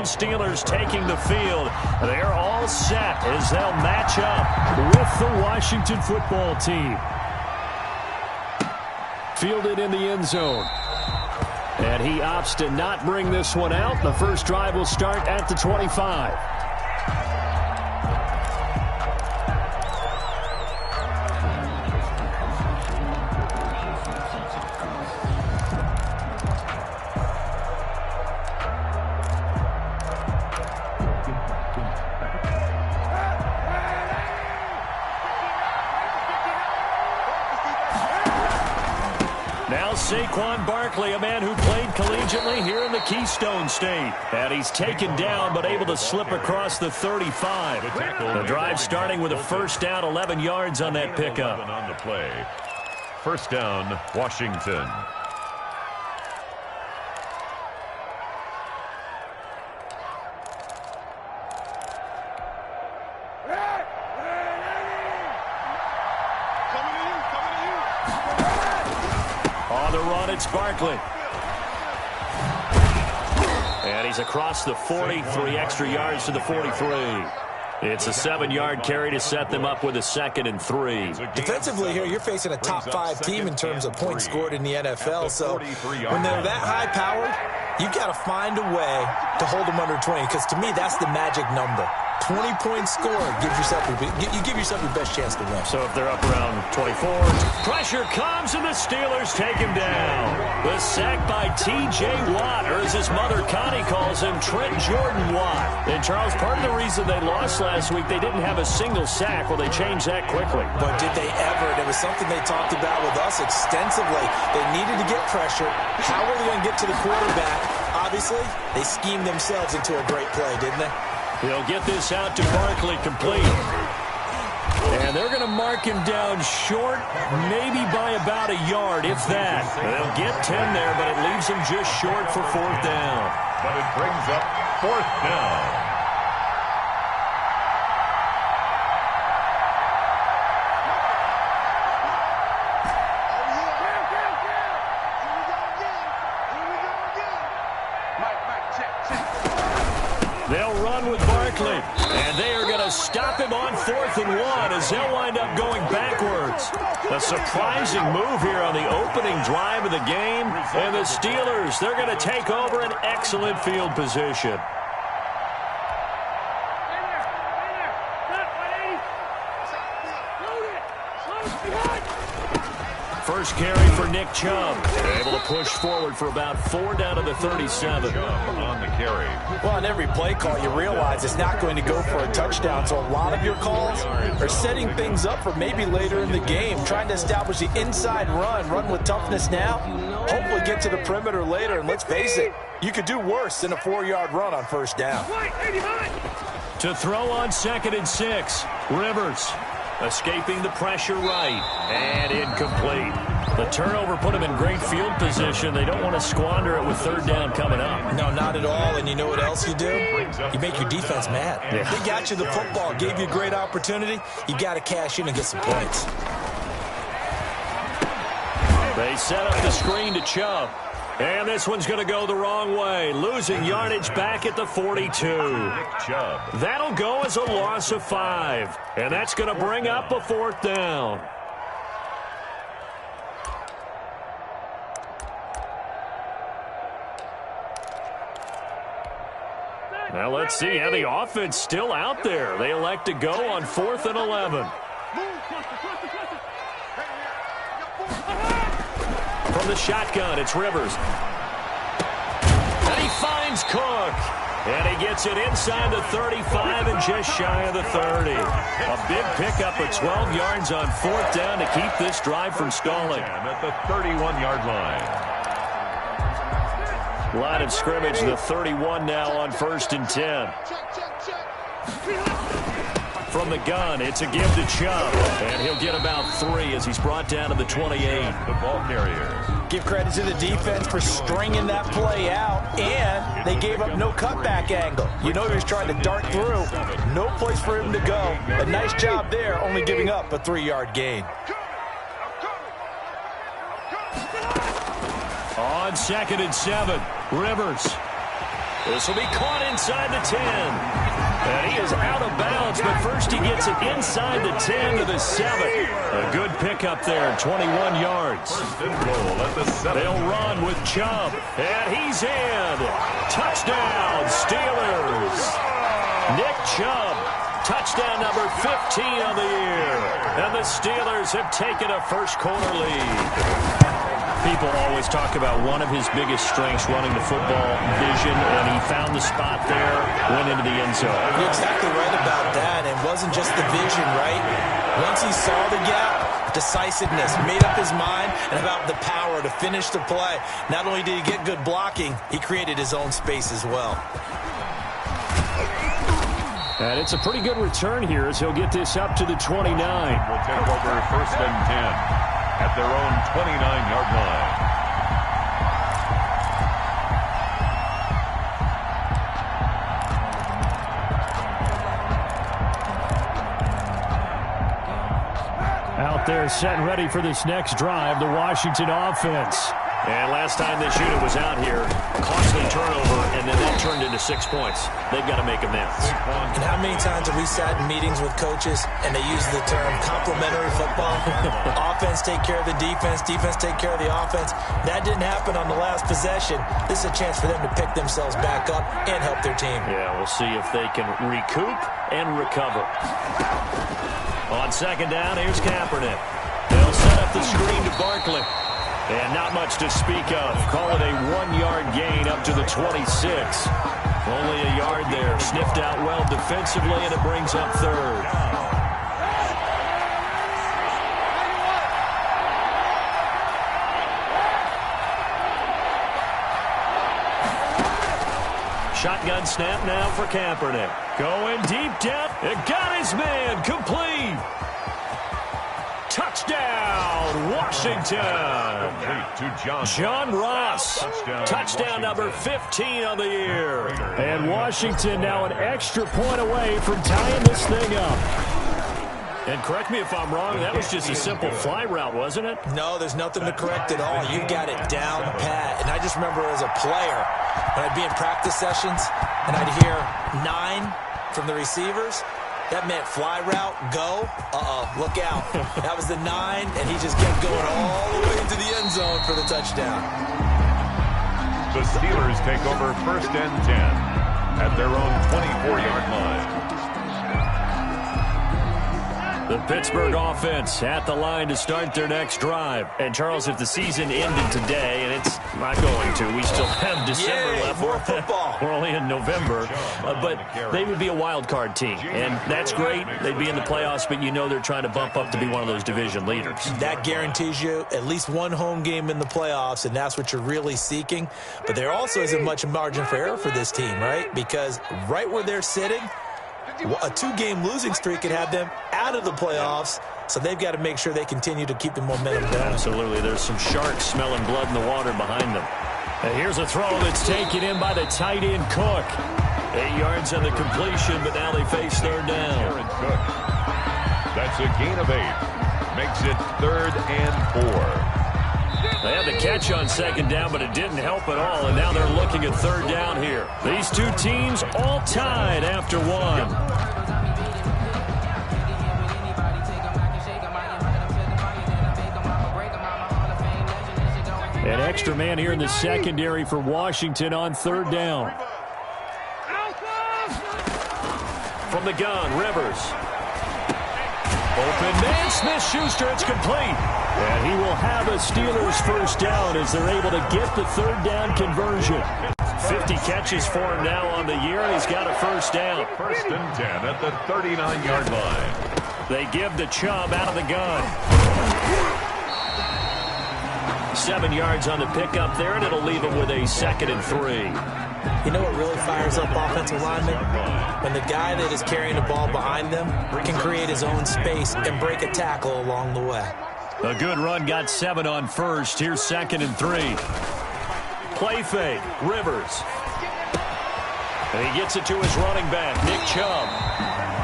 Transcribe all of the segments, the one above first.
Pittsburgh Steelers taking the field. They're all set as they'll match up with the Washington football team. Fielded in the end zone. And he opts to not bring this one out. The first drive will start at the 25. Saquon Barkley, a man who played collegiately here in the Keystone State. And he's taken down but able to slip across the 35. The drive starting with a first down, 11 yards on that pickup. On the play. First down, Washington. It's Barkley. And he's across the 40, 3 extra yards to the 43. It's a 7-yard carry to set them up with a 2nd and 3. Defensively here, you're facing a top-5 team in terms of points scored in the NFL. So when they're that high-powered, you've got to find a way to hold them under 20, because to me, that's the magic number. 20-point score gives yourself you give yourself your best chance to win. So if they're up around 24, pressure comes and the Steelers take him down. The sack by T.J. Watt, or as his mother Connie calls him, Trent Jordan Watt. And Charles, part of the reason they lost last week, they didn't have a single sack. Well, they changed that quickly. But did they ever? It was something they talked about with us extensively. They needed to get pressure. How were they going to get to the quarterback? Obviously, they schemed themselves into a great play, didn't they? They'll get this out to Barkley, complete. And they're going to mark him down short, maybe by about a yard, if that. They'll get 10 there, but it leaves him just short for 4th down. But it brings up 4th down. They'll run with Barkley, and they are going to stop him on 4th and 1 as they'll wind up going backwards. A surprising move here on the opening drive of the game, and the Steelers, they're going to take over an excellent field position. First carry for Nick Chubb. Able to push forward for about 4 down to the 37. On the carry. Well, on every play call, you realize it's not going to go for a touchdown. So a lot of your calls are setting things up for maybe later in the game, trying to establish the inside run with toughness now, hopefully get to the perimeter later. And let's face it, you could do worse than a 4-yard run on first down. To throw on 2nd and 6, Rivers. Escaping the pressure right, and incomplete. The turnover put him in great field position. They don't want to squander it with 3rd down coming up. No, not at all. And you know what else you do? You make your defense mad. Yeah. They got you the football, gave you a great opportunity. You got to cash in and get some points. They set up the screen to Chubb. And this one's going to go the wrong way. Losing yardage back at the 42. That'll go as a loss of 5. And that's going to bring up a 4th down. Now let's see how the offense still out there. They elect to go on 4th and 11. From the shotgun, it's Rivers. And he finds Cook. And he gets it inside the 35 and just shy of the 30. A big pickup of 12 yards on 4th down to keep this drive from stalling. At the 31-yard line. Line of scrimmage, the 31 now on 1st and 10. From the gun, it's a give to Chubb. And he'll get about 3 as he's brought down to the 28. The ball carrier. Give credit to the defense for stringing that play out, and they gave up no cutback angle. You know he was trying to dart through. No place for him to go. A nice job there, only giving up a 3-yard gain. On 2nd and 7, Rivers. This will be caught inside the 10. And he is out of bounds, but first he gets it inside the 10 to the 7. A good pickup there, 21 yards. First and goal at the 7. They'll run with Chubb, and he's in. Touchdown, Steelers. Nick Chubb, touchdown number 15 on the year. And the Steelers have taken a first-quarter lead. People always talk about one of his biggest strengths running the football, vision, and he found the spot there, went into the end zone. You're exactly right about that. It wasn't just the vision, right? Once he saw the gap, decisiveness, made up his mind, and about the power to finish the play. Not only did he get good blocking, he created his own space as well. And it's a pretty good return here as he'll get this up to the 29. Will take over first and 10 at their own 29-yard line. Out there set and ready for this next drive, the Washington offense. And last time this unit was out here, costly turnover, and then that turned into 6 points. They've got to make amends. And how many times have we sat in meetings with coaches and they use the term complementary football? Offense take care of the defense, defense take care of the offense. That didn't happen on the last possession. This is a chance for them to pick themselves back up and help their team. Yeah, we'll see if they can recoup and recover. On second down, here's Kaepernick. They'll set up the screen to Barkley. And not much to speak of. Call it a 1-yard gain up to the 26. Only a yard there. Sniffed out well defensively, and it brings up third. Shotgun snap now for Kaepernick. Going deep down. It got his man. Complete. Touchdown, Washington. To John Ross. Touchdown number 15 on the year. And Washington now an extra point away from tying this thing up. And correct me if I'm wrong, that was just a simple fly route, wasn't it? No, there's nothing to correct at all. You got it down pat. And I just remember as a player, when I'd be in practice sessions, and I'd hear 9 from the receivers, that meant fly route, go, look out. That was the 9, and he just kept going all the way into the end zone for the touchdown. The Steelers take over first and 10 at their own 24-yard line. The Pittsburgh offense at the line to start their next drive. And, Charles, if the season ended today, and it's not going to, we still have December left. More football. We're only in November. But they would be a wild card team. And that's great. They'd be in the playoffs, but you know they're trying to bump up to be one of those division leaders. That guarantees you at least one home game in the playoffs, and that's what you're really seeking. But there also isn't much margin for error for this team, right? Because right where they're sitting, a 2-game losing streak could have them out of the playoffs, so they've got to make sure they continue to keep the momentum down. Absolutely. There's some sharks smelling blood in the water behind them. And here's a throw that's taken in by the tight end Cook. 8 yards on the completion, but now they face third down. Cook. That's a gain of 8. Makes it 3rd and 4. They had the catch on second down, but it didn't help at all, and now they're looking at third down here. These two teams all tied after one. An extra man here in the secondary for Washington on third down. From the gun, Rivers. Open man, Smith-Schuster, it's complete. And he will have a Steelers first down as they're able to get the third down conversion. 50 catches for him now on the year, and he's got a first down. First and 10 at the 39-yard line. They give the Chubb out of the gun. 7 yards on the pickup there, and it'll leave him with a 2nd and 3. You know what really fires up offensive linemen? When the guy that is carrying the ball behind them can create his own space and break a tackle along the way. A good run, got 7 on first. Here's 2nd and 3. Play fake, Rivers. And he gets it to his running back, Nick Chubb.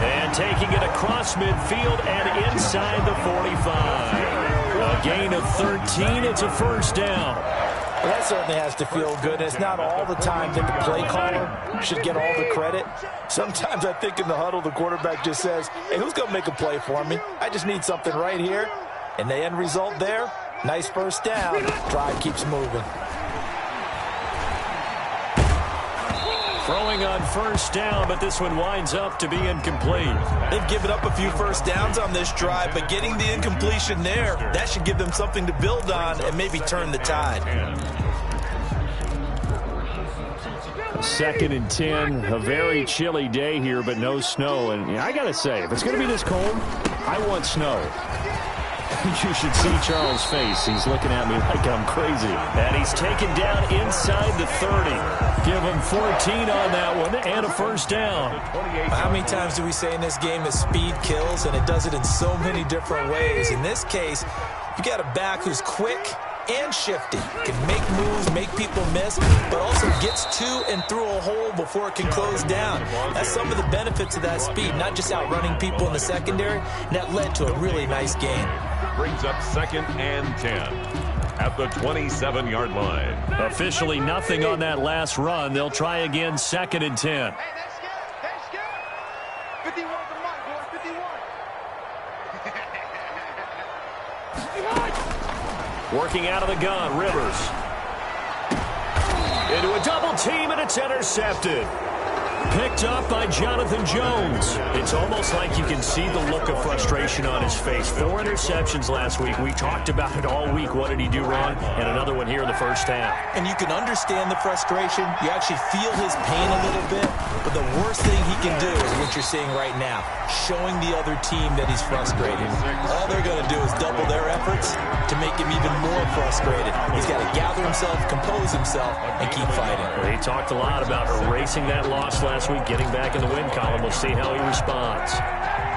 And taking it across midfield and inside the 45. A gain of 13, it's a first down. Well, that certainly has to feel good. It's not all the time that the play caller should get all the credit. Sometimes I think in the huddle, the quarterback just says, hey, who's going to make a play for me? I just need something right here. And the end result there, nice first down. Drive keeps moving. Throwing on first down, but this one winds up to be incomplete. They've given up a few first downs on this drive, but getting the incompletion there, that should give them something to build on and maybe turn the tide. 2nd and 10, a very chilly day here, but no snow. And I got to say, if it's going to be this cold, I want snow. You should see Charles' face. He's looking at me like I'm crazy. And he's taken down inside the 30. Give him 14 on that one and a first down. How many times do we say in this game that speed kills, and it does it in so many different ways? In this case, you got a back who's quick and shifty, can make moves, make people miss, but also gets to and through a hole before it can close down. That's some of the benefits of that speed, not just outrunning people in the secondary, and that led to a really nice game. Brings up 2nd and 10 at the 27-yard line. Officially nothing on that last run. They'll try again 2nd and 10. Hey, that's good. 51 to Mike, boy, 51. Working out of the gun, Rivers. Into a double team, and it's intercepted. Picked up by Jonathan Jones. It's almost like you can see the look of frustration on his face. 4 interceptions last week. We talked about it all week. What did he do wrong? And another one here in the first half. And you can understand the frustration. You actually feel his pain a little bit. But the worst thing he can do is what you're seeing right now, showing the other team that he's frustrated. All they're going to do is double their efforts to make him even more frustrated. He's got to gather himself, compose himself, and keep fighting. Well, he talked a lot about erasing that loss last week, getting back in the win column. We'll see how he responds.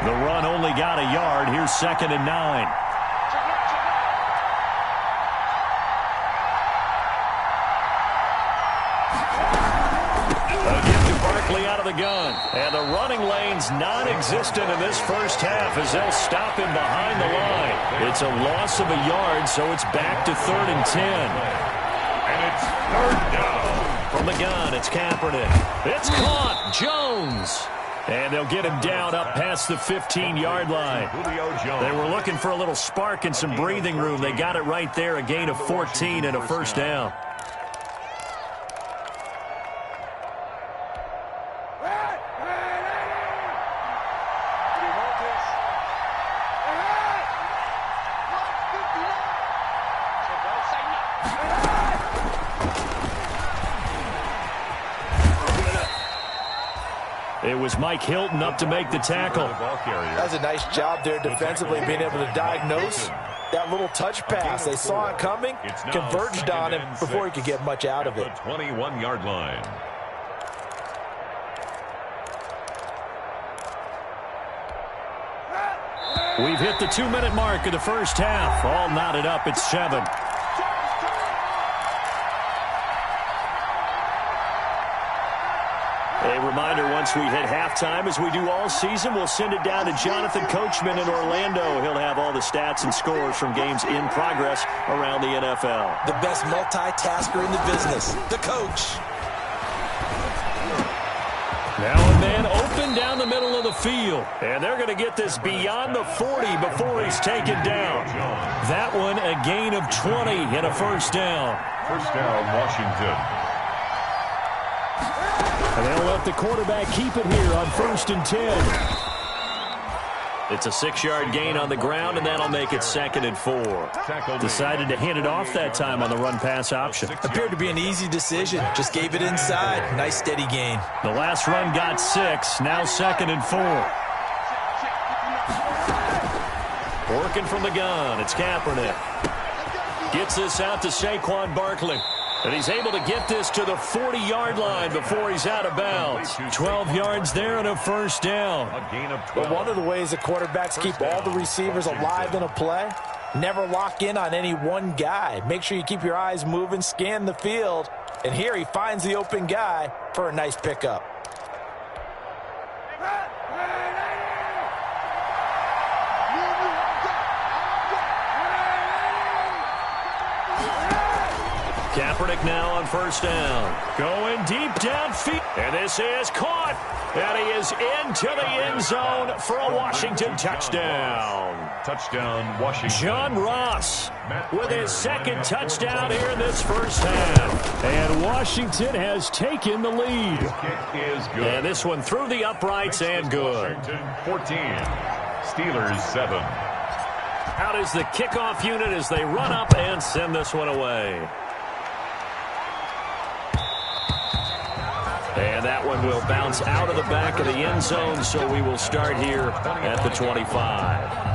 The run only got a yard. Here's 2nd and 9. Out of the gun, and the running lane's non-existent in this first half as they'll stop him behind the line. It's a loss of a yard, so it's back to 3rd and 10. And it's 3rd down. From the gun, it's Kaepernick. It's caught. Jones. And they'll get him down up past the 15-yard line. They were looking for a little spark and some breathing room. They got it right there, a gain of 14 and a first down. It was Mike Hilton up to make the tackle. That's a nice job there defensively, being able to diagnose that little touch pass. They saw it coming, converged on him before he could get much out of it. 21-yard line. We've hit the 2-minute mark of the first half. All knotted up at 7. A reminder, once we hit halftime, as we do all season, we'll send it down to Jonathan Coachman in Orlando. He'll have all the stats and scores from games in progress around the NFL. The best multitasker in the business, the coach. Now a man open down the middle of the field. And they're going to get this beyond the 40 before he's taken down. That one a gain of 20 and a first down. First down, Washington. And they'll let the quarterback keep it here on 1st and 10. It's a 6-yard gain on the ground, and that'll make it 2nd and 4. Decided to hand it off that time on the run-pass option. Appeared to be an easy decision. Just gave it inside. Nice, steady gain. The last run got 6. Now 2nd and 4. Working from the gun. It's Kaepernick. Gets this out to Saquon Barkley. And he's able to get this to the 40-yard line before he's out of bounds. 12 yards there and a first down. But one of the ways the quarterbacks keep all the receivers alive in a play, never lock in on any one guy. Make sure you keep your eyes moving, scan the field. And here he finds the open guy for a nice pickup. Kaepernick now on first down. Going deep downfield. And this is caught. And he is into the end zone for a Washington touchdown. Touchdown, Washington. John Ross with his second touchdown here in this first half. And Washington has taken the lead. Kick is good. And this one through the uprights and good. Washington 14, Steelers 7. Out is the kickoff unit as they run up and send this one away. And that one will bounce out of the back of the end zone, so we will start here at the 25.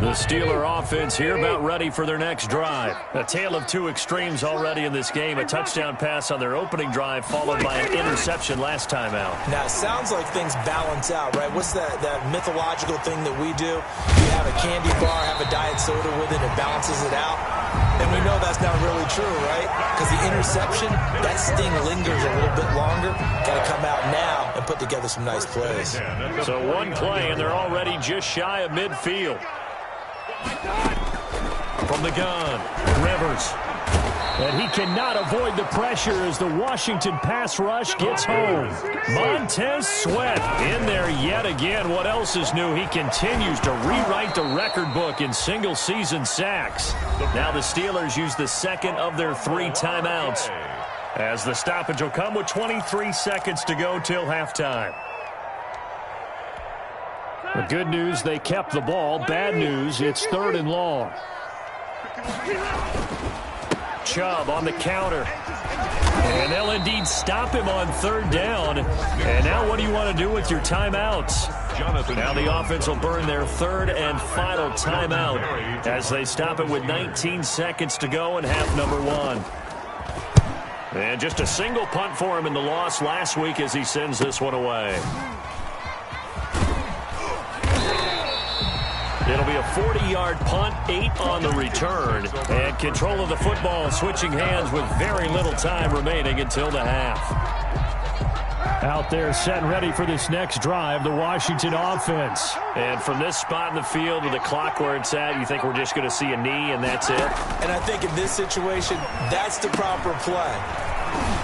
The Steeler offense here about ready for their next drive. A tale of two extremes already in this game. A touchdown pass on their opening drive followed by an interception last time out. Now, it sounds like things balance out, right? What's that mythological thing that we do? You have a candy bar, have a diet soda with it, it balances it out. And we know that's not really true, right? Because the interception, that sting lingers a little bit longer. Got to come out now and put together some nice plays. So one play, and they're already just shy of midfield. From the gun, Rivers. And he cannot avoid the pressure as the Washington pass rush gets home. Montez Sweat in there yet again. What else is new? He continues to rewrite the record book in single-season sacks. Now the Steelers use the second of their 3 timeouts, as the stoppage will come with 23 seconds to go till halftime. The good news, they kept the ball. Bad news, it's 3rd and long. Chubb on the counter. And they'll indeed stop him on 3rd down. And now what do you want to do with your timeouts? Now the offense will burn their 3rd and final timeout as they stop it with 19 seconds to go in half number 1. And just a single punt for him in the loss last week as he sends this one away. It'll be a 40-yard punt, 8 on the return, and control of the football switching hands with very little time remaining until the half. Out there set and ready for this next drive, the Washington offense. And from this spot in the field with the clock where it's at, you think we're just going to see a knee and that's it? And I think in this situation, that's the proper play.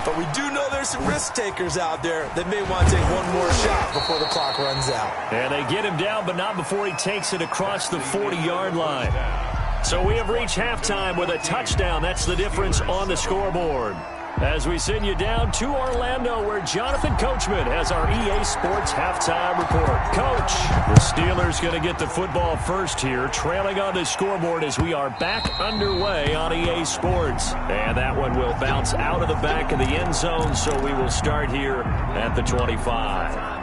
But we do know there's some risk takers out there that may want to take one more shot before the clock runs out. And they get him down, but not before he takes it across the 40-yard line. So we have reached halftime with a touchdown. That's the difference on the scoreboard. As we send you down to Orlando, where Jonathan Coachman has our EA Sports halftime report. Coach, the Steelers going to get the football first here, trailing on the scoreboard as we are back underway on EA Sports. And that one will bounce out of the back of the end zone, so we will start here at the 25.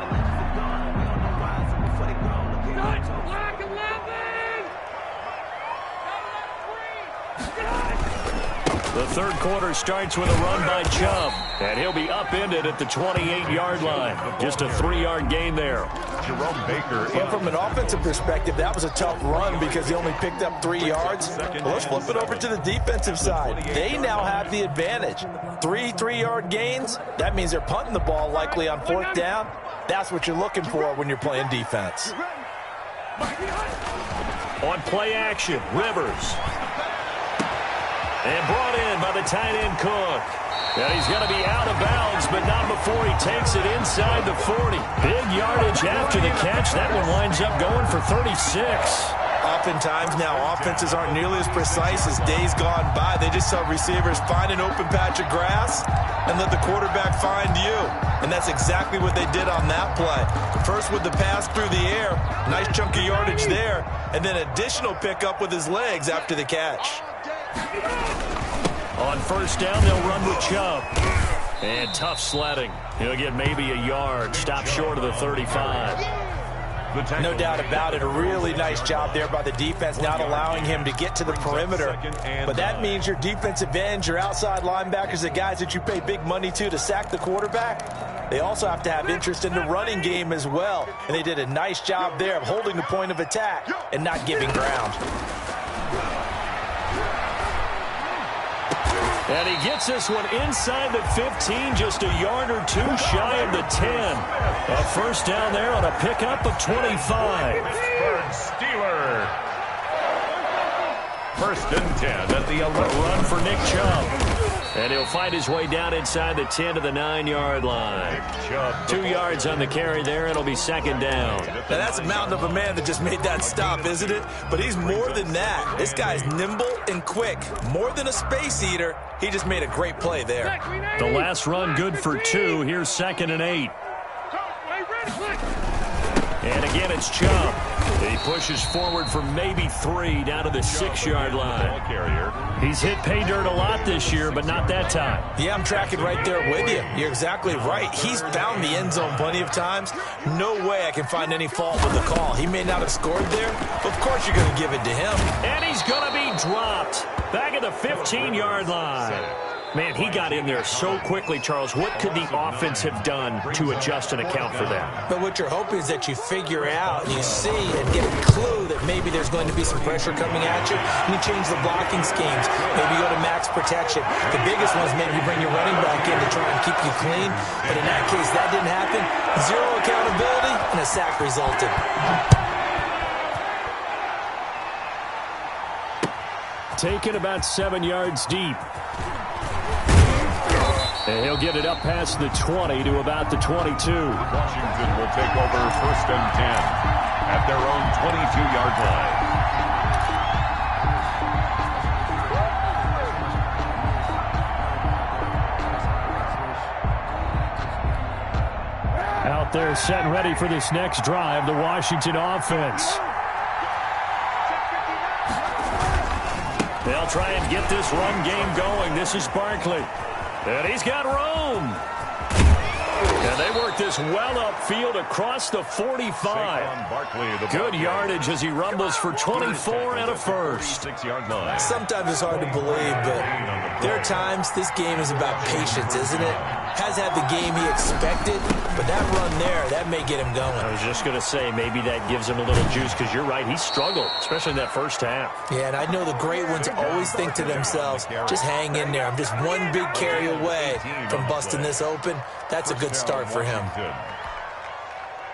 The 3rd quarter starts with a run by Chubb, and he'll be upended at the 28-yard line. Just a 3-yard gain there. Jerome Baker. Well, from an offensive perspective, that was a tough run because he only picked up 3 yards. Well, let's flip it over to the defensive side. They now have the advantage. 3 3-yard gains, that means they're punting the ball likely on 4th down. That's what you're looking for when you're playing defense. On play action, Rivers. And brought in by the tight end Cook. And he's going to be out of bounds, but not before he takes it inside the 40. Big yardage after the catch. That one winds up going for 36. Oftentimes now, offenses aren't nearly as precise as days gone by. They just tell receivers, find an open patch of grass and let the quarterback find you. And that's exactly what they did on that play. First with the pass through the air, nice chunk of yardage there, and then additional pickup with his legs after the catch. On first down, they'll run with Chubb. And tough sledding. He'll get maybe a yard. Stop short of the 35. No doubt about it. A really nice job there by the defense, not allowing him to get to the perimeter. But that means your defensive ends, your outside linebackers, the guys that you pay big money to sack the quarterback, they also have to have interest in the running game as well. And they did a nice job there of holding the point of attack and not giving ground. And he gets this one inside the 15, just a yard or two shy of the 10. A first down there on a pickup of 25. Pittsburgh Steelers. First and 10 at the 11. Run for Nick Chubb. And he'll find his way down inside the 10 to the 9-yard line. 2 yards on the carry there. It'll be second down. Now that's a mountain of a man that just made that stop, isn't it? But he's more than that. This guy's nimble and quick. More than a space eater. He just made a great play there. The last run good for 2. Here's 2nd and 8. And again, it's Chubb. He pushes forward for maybe 3 down to the 6-yard line. He's hit pay dirt a lot this year, but not that time. Yeah, I'm tracking right there with you. You're exactly right. He's found the end zone plenty of times. No way I can find any fault with the call. He may not have scored there, but of course you're going to give it to him. And he's going to be dropped back at the 15-yard line. Man, he got in there so quickly, Charles. What could the offense have done to adjust and account for that? But what you're hoping is that you figure out and you see and get a clue that maybe there's going to be some pressure coming at you, and you change the blocking schemes. Maybe you go to max protection. The biggest one is maybe you bring your running back in to try and keep you clean. But in that case, that didn't happen. 0 accountability, and a sack resulted. Taken about 7 yards deep. And he'll get it up past the 20 to about the 22. Washington will take over first and 10 at their own 22-yard line. Out there set and ready for this next drive, the Washington offense. They'll try and get this run game going. This is Barkley. And he's got room. And they work this well upfield across the 45. Good yardage as he rumbles for 24 and a first. Sometimes it's hard to believe, but there are times this game is about patience, isn't it? Has had the game he expected, but that run there, that may get him going. I was just going to say, maybe that gives him a little juice, because you're right, he struggled, especially in that first half. Yeah, and I know the great ones always think to themselves, just hang in there. I'm just one big carry away from busting this open. That's a good start for him.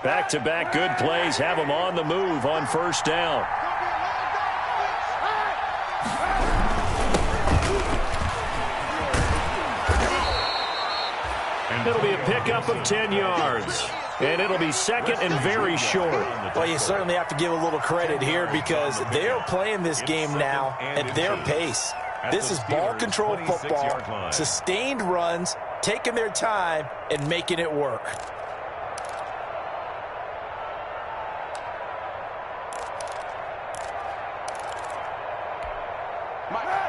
Back-to-back good plays have him on the move on first down. It'll be a pickup of 10 yards. And it'll be second and very short. Well, you certainly have to give a little credit here because they're playing this game now at their pace. This is ball control football, sustained runs, taking their time and making it work.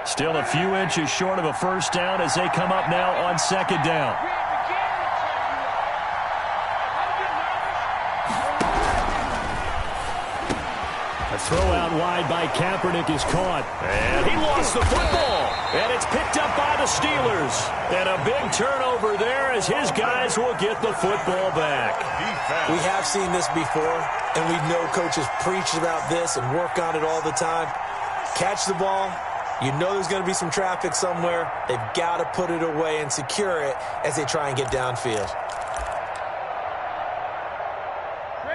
Still a few inches short of a first down as they come up now on second down. A throw out wide by Kaepernick is caught. And he lost the football. And it's picked up by the Steelers. And a big turnover there as his guys will get the football back. We have seen this before, and we know coaches preach about this and work on it all the time. Catch the ball. You know there's going to be some traffic somewhere. They've got to put it away and secure it as they try and get downfield.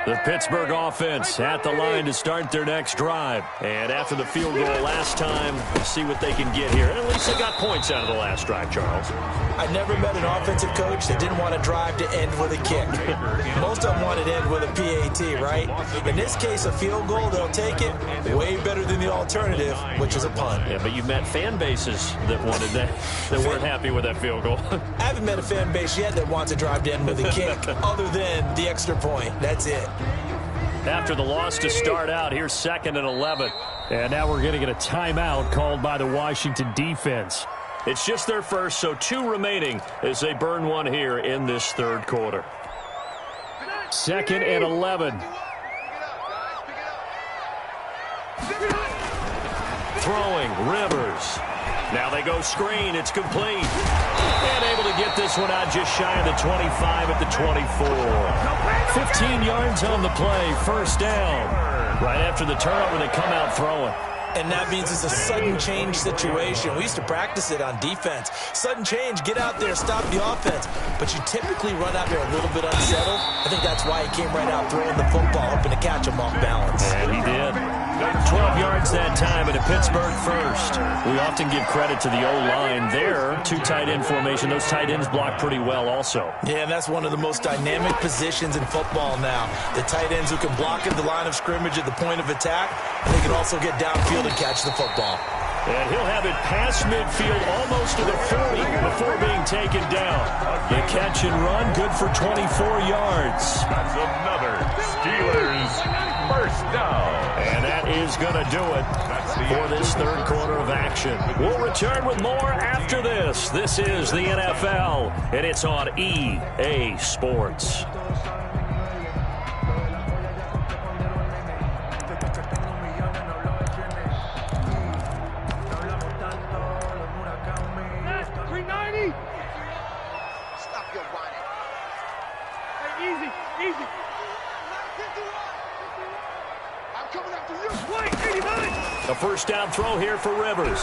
The Pittsburgh offense at the line to start their next drive. And after the field goal last time, we'll see what they can get here. And at least they got points out of the last drive, Charles. I never met an offensive coach that didn't want a drive to end with a kick. Most of them want it to end with a PAT, right? In this case, a field goal, they'll take it. Way better than the alternative, which is a punt. Yeah, but you've met fan bases that wanted that, that weren't happy with that field goal. I haven't met a fan base yet that wants a drive to end with a kick, other than the extra point. That's it. After the loss to start out, here's 2nd and 11. And now we're going to get a timeout called by the Washington defense. It's just their first, so 2 remaining as they burn one here in this third quarter. 2nd and 11. Throwing, Rivers. Now they go screen. It's complete. And able to get this one out just shy of the 25 at the 24. 15 yards on the play. First down. Right after the turnover, they come out throwing. And that means it's a sudden change situation. We used to practice it on defense. Sudden change, get out there, stop the offense. But you typically run out there a little bit unsettled. I think that's why he came right out throwing the football, hoping to catch him off balance. And he did. 12 yards that time, and a Pittsburgh first. We often give credit to the O-line there. Two tight end formation. Those tight ends block pretty well also. Yeah, and that's one of the most dynamic positions in football now. The tight ends who can block at the line of scrimmage at the point of attack, and they can also get downfield and catch the football. And he'll have it past midfield almost to the 40 before being taken down. The catch and run, good for 24 yards. That's another Steelers first down. And that is going to do it for this third quarter of action. We'll return with more after this. This is the NFL, and it's on EA Sports. A first down throw here for Rivers.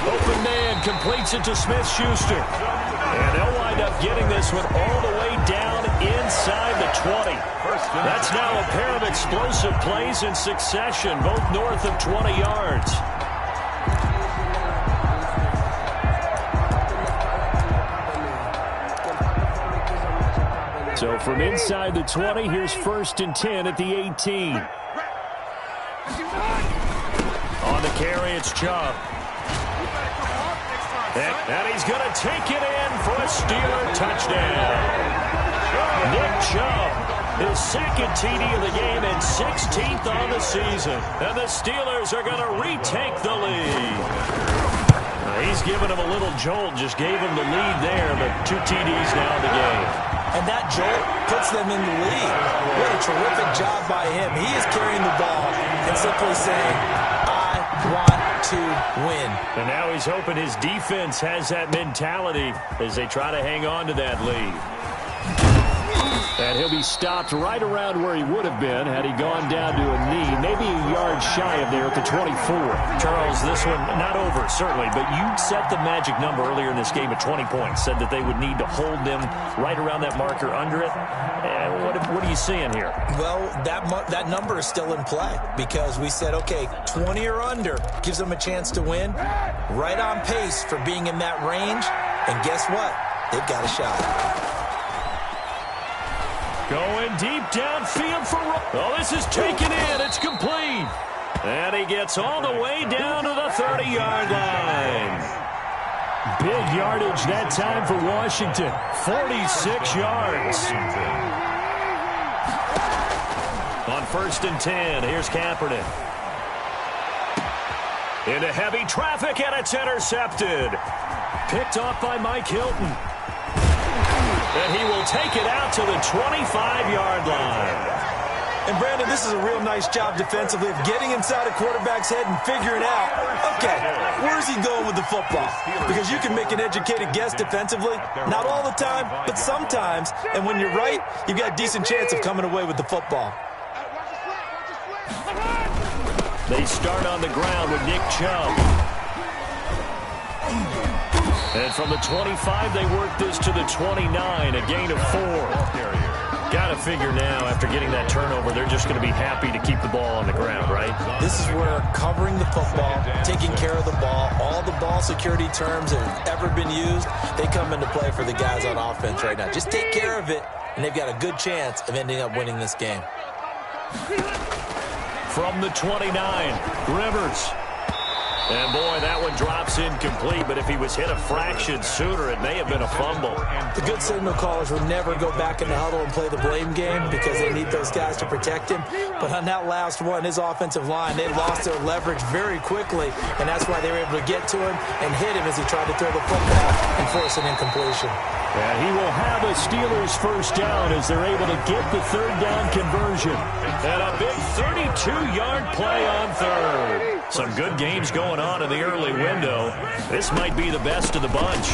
Open man completes it to Smith-Schuster. And they'll wind up getting this one all the way down inside the 20. That's now a pair of explosive plays in succession, both north of 20 yards. So from inside the 20, here's 1st and 10 at the 18. On the carry, it's Chubb. And he's going to take it in for a Steeler touchdown. Nick Chubb, his second TD of the game and 16th on the season. And the Steelers are going to retake the lead. He's given him a little jolt, just gave him the lead there, but 2 TDs now in the game. And that jolt puts them in the lead. What a terrific job by him. He is carrying the ball and simply saying, I want to win. And now he's hoping his defense has that mentality as they try to hang on to that lead. And he'll be stopped right around where he would have been had he gone down to a knee, maybe a yard shy of there at the 24. Charles, this one not over, certainly, but you set the magic number earlier in this game at 20 points, said that they would need to hold them right around that marker under it. What are you seeing here? Well, that number is still in play because we said, okay, 20 or under gives them a chance to win. Right on pace for being in that range. And guess what? They've got a shot. Going deep downfield for... Oh, this is taken in. It's complete. And he gets all the way down to the 30-yard line. Big yardage that time for Washington. 46 yards. On 1st and 10, here's Kaepernick. Into heavy traffic, and it's intercepted. Picked off by Mike Hilton. And he will take it out to the 25-yard line. And, Brandon, this is a real nice job defensively of getting inside a quarterback's head and figuring out, okay, where's he going with the football? Because you can make an educated guess defensively. Not all the time, but sometimes. And when you're right, you've got a decent chance of coming away with the football. They start on the ground with Nick Chubb. And from the 25, they work this to the 29, a gain of 4. Got to figure now, after getting that turnover, they're just going to be happy to keep the ball on the ground, right? This is where covering the football, taking care of the ball, all the ball security terms that have ever been used, they come into play for the guys on offense right now. Just take care of it, and they've got a good chance of ending up winning this game. From the 29, Rivers. And, boy, that one drops incomplete, but if he was hit a fraction sooner, it may have been a fumble. The good signal callers will never go back in the huddle and play the blame game because they need those guys to protect him. But on that last one, his offensive line, they lost their leverage very quickly, and that's why they were able to get to him and hit him as he tried to throw the football and force an incompletion. And he will have a Steelers first down as they're able to get the third down conversion. And a big 32-yard play on third. Some good games going on in the early window. This might be the best of the bunch.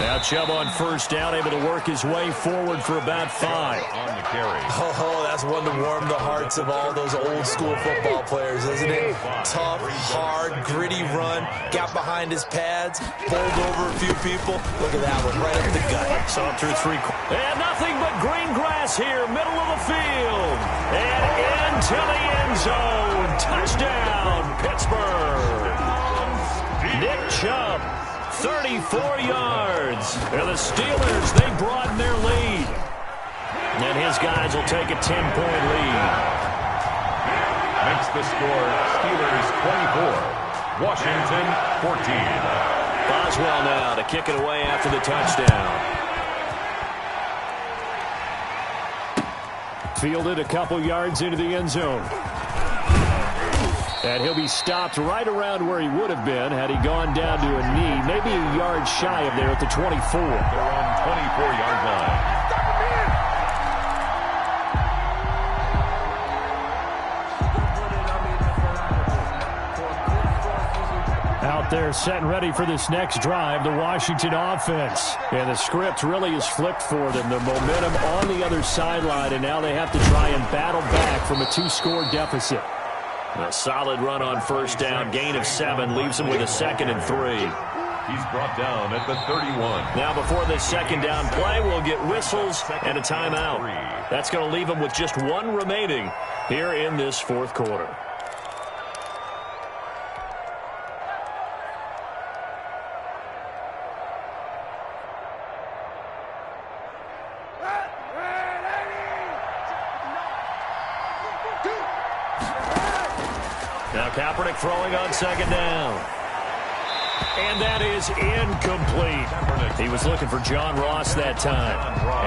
Now Chubb on first down, able to work his way forward for about 5. On the carry. Oh, that's one to warm the hearts of all those old-school football players, isn't it? Tough, hard, gritty run, got behind his pads, bowled over a few people. Look at that one, right up the gut. So up through 3 quarters. And nothing but green grass here, middle of the field. And into the end zone. Touchdown, Pittsburgh. Nick Chubb, 34 yards. And the Steelers, they broaden their lead. And his guys will take a 10-point lead. Makes the score Steelers 24, Washington 14. Boswell now to kick it away after the touchdown. Fielded a couple yards into the end zone. And he'll be stopped right around where he would have been had he gone down to a knee, maybe a yard shy of there at the 24. They're on 24-yard line. Out there set and ready for this next drive, the Washington offense. And the script really is flipped for them. The momentum on the other sideline, and now they have to try and battle back from a 2-score deficit. A solid run on first down, gain of 7, leaves him with a 2nd and 3. He's brought down at the 31. Now before this second down play, we'll get whistles and a timeout. That's going to leave him with just 1 remaining here in this 4th quarter. Now Kaepernick throwing on second down. And that is incomplete. He was looking for John Ross that time.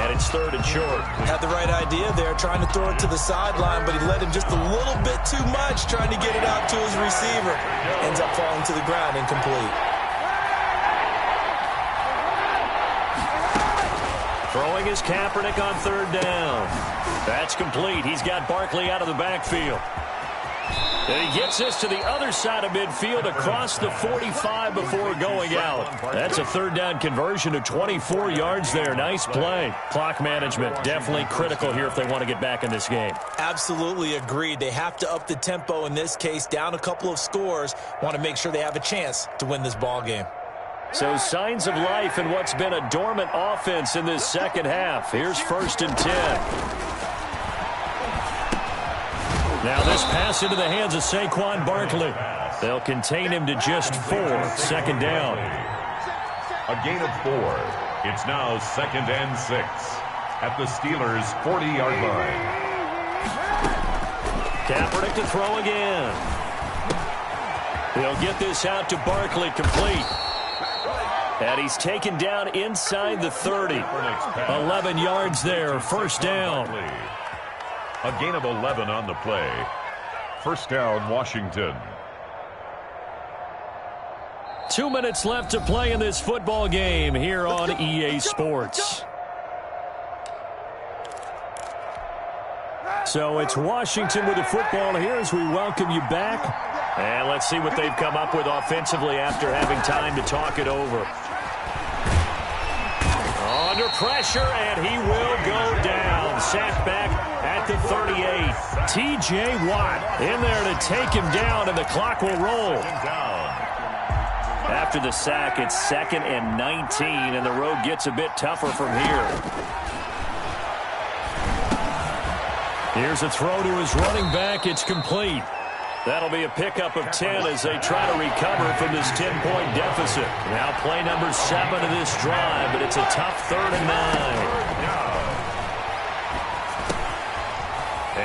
And it's 3rd and short. Had the right idea there, trying to throw it to the sideline, but he led him just a little bit too much, trying to get it out to his receiver. Ends up falling to the ground, incomplete. Throwing is Kaepernick on 3rd down. That's complete. He's got Barkley out of the backfield. And he gets this to the other side of midfield across the 45 before going out. That's a 3rd down conversion of 24 yards there. Nice play. Clock management definitely critical here if they want to get back in this game. Absolutely agreed. They have to up the tempo in this case, down a couple of scores. Want to make sure they have a chance to win this ball game. So signs of life in what's been a dormant offense in this second half. Here's 1st and 10. Now this pass into the hands of Saquon Barkley. They'll contain him to just 4. 2nd down. A gain of 4. It's now 2nd and 6 at the Steelers' 40-yard line. Kaepernick to throw again. They'll get this out to Barkley, complete. And he's taken down inside the 30. 11 yards there, 1st down. A gain of 11 on the play. 1st down, Washington. 2 minutes left to play in this football game here on EA Sports. So it's Washington with the football here as we welcome you back. And let's see what they've come up with offensively after having time to talk it over. Under pressure, and he will go down. Sacked back at the 38. T.J. Watt in there to take him down, and the clock will roll. After the sack, it's 2nd and 19, and the road gets a bit tougher from here. Here's a throw to his running back. It's complete. That'll be a pickup of 10 as they try to recover from this 10-point deficit. Now play number 7 of this drive, but it's a tough 3rd and 9.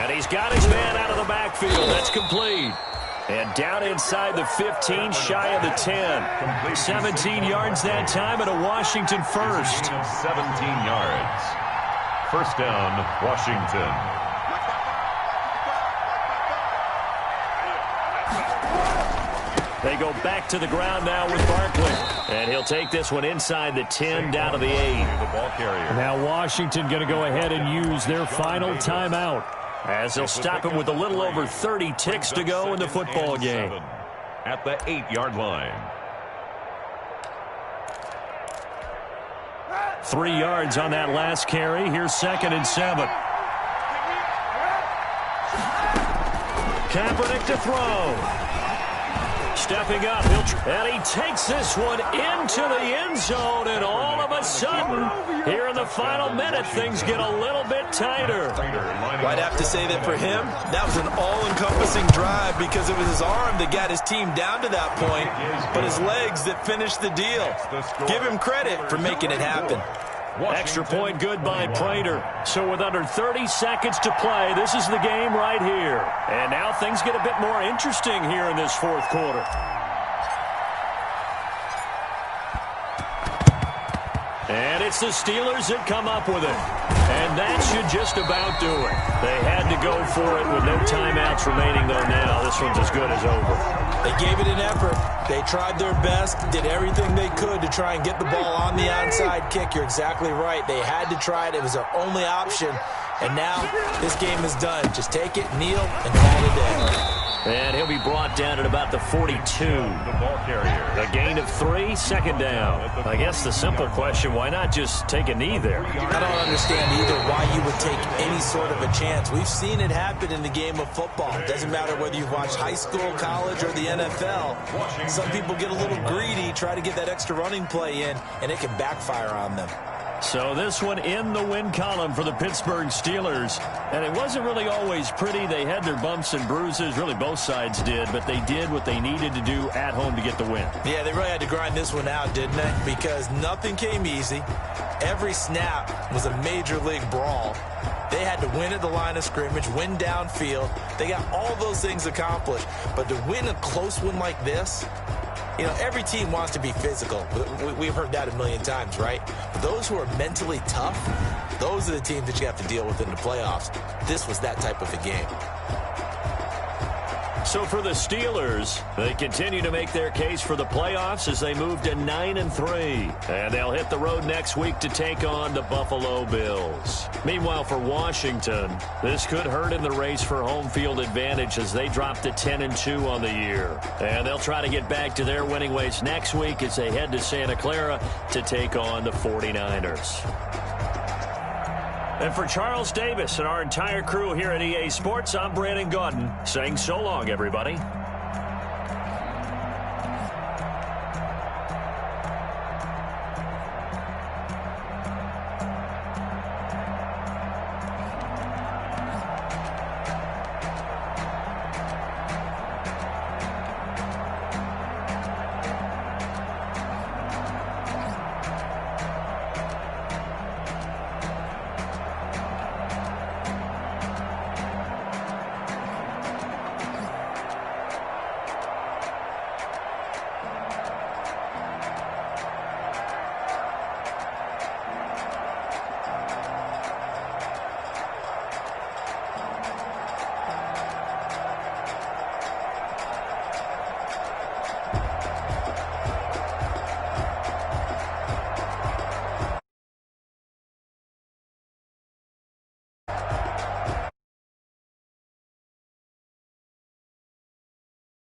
And he's got his man out of the backfield. That's complete. And down inside the 15, shy of the 10. 17 yards that time and a Washington first. 17 yards. 1st down, Washington. They go back to the ground now with Barkley. And he'll take this one inside the 10, down to the 8. Now Washington going to go ahead and use their final timeout, as they'll stop him with a little over 30 ticks to go in the football game. At the 8-yard line. 3 yards on that last carry. Here's 2nd and 7. Kaepernick to throw. Stepping up, and he takes this one into the end zone, and all of a sudden, here in the final minute, things get a little bit tighter. I'd have to say that for him, that was an all-encompassing drive because it was his arm that got his team down to that point, but his legs that finished the deal. Give him credit for making it happen. Extra point good by Prater. So with under 30 seconds to play, this is the game right here. And now things get a bit more interesting here in this fourth quarter. And it's the Steelers that come up with it. And that should just about do it. They had to go for it with no timeouts remaining, though now this one's as good as over. They gave it an effort. They tried their best, did everything they could to try and get the ball on the onside kick. You're exactly right. They had to try it. It was their only option. And now this game is done. Just take it, kneel, and call it a day. And he'll be brought down at about the 42. A gain of 3, 2nd down. I guess the simple question, why not just take a knee there? I don't understand either why you would take any sort of a chance. We've seen it happen in the game of football. It doesn't matter whether you've watched high school, college, or the NFL. Some people get a little greedy, try to get that extra running play in, and it can backfire on them. So this one in the win column for the Pittsburgh Steelers. And it wasn't really always pretty. They had their bumps and bruises. Really, both sides did. But they did what they needed to do at home to get the win. Yeah, they really had to grind this one out, didn't they? Because nothing came easy. Every snap was a major league brawl. They had to win at the line of scrimmage, win downfield. They got all those things accomplished. But to win a close one like this, you know, every team wants to be physical. We've heard that a million times, right? But those who are mentally tough, those are the teams that you have to deal with in the playoffs. This was that type of a game. So for the Steelers, they continue to make their case for the playoffs as they move to 9-3. And they'll hit the road next week to take on the Buffalo Bills. Meanwhile, for Washington, this could hurt in the race for home field advantage as they drop to 10-2 on the year. And they'll try to get back to their winning ways next week as they head to Santa Clara to take on the 49ers. And for Charles Davis and our entire crew here at EA Sports, I'm Brandon Gaudin saying so long, everybody.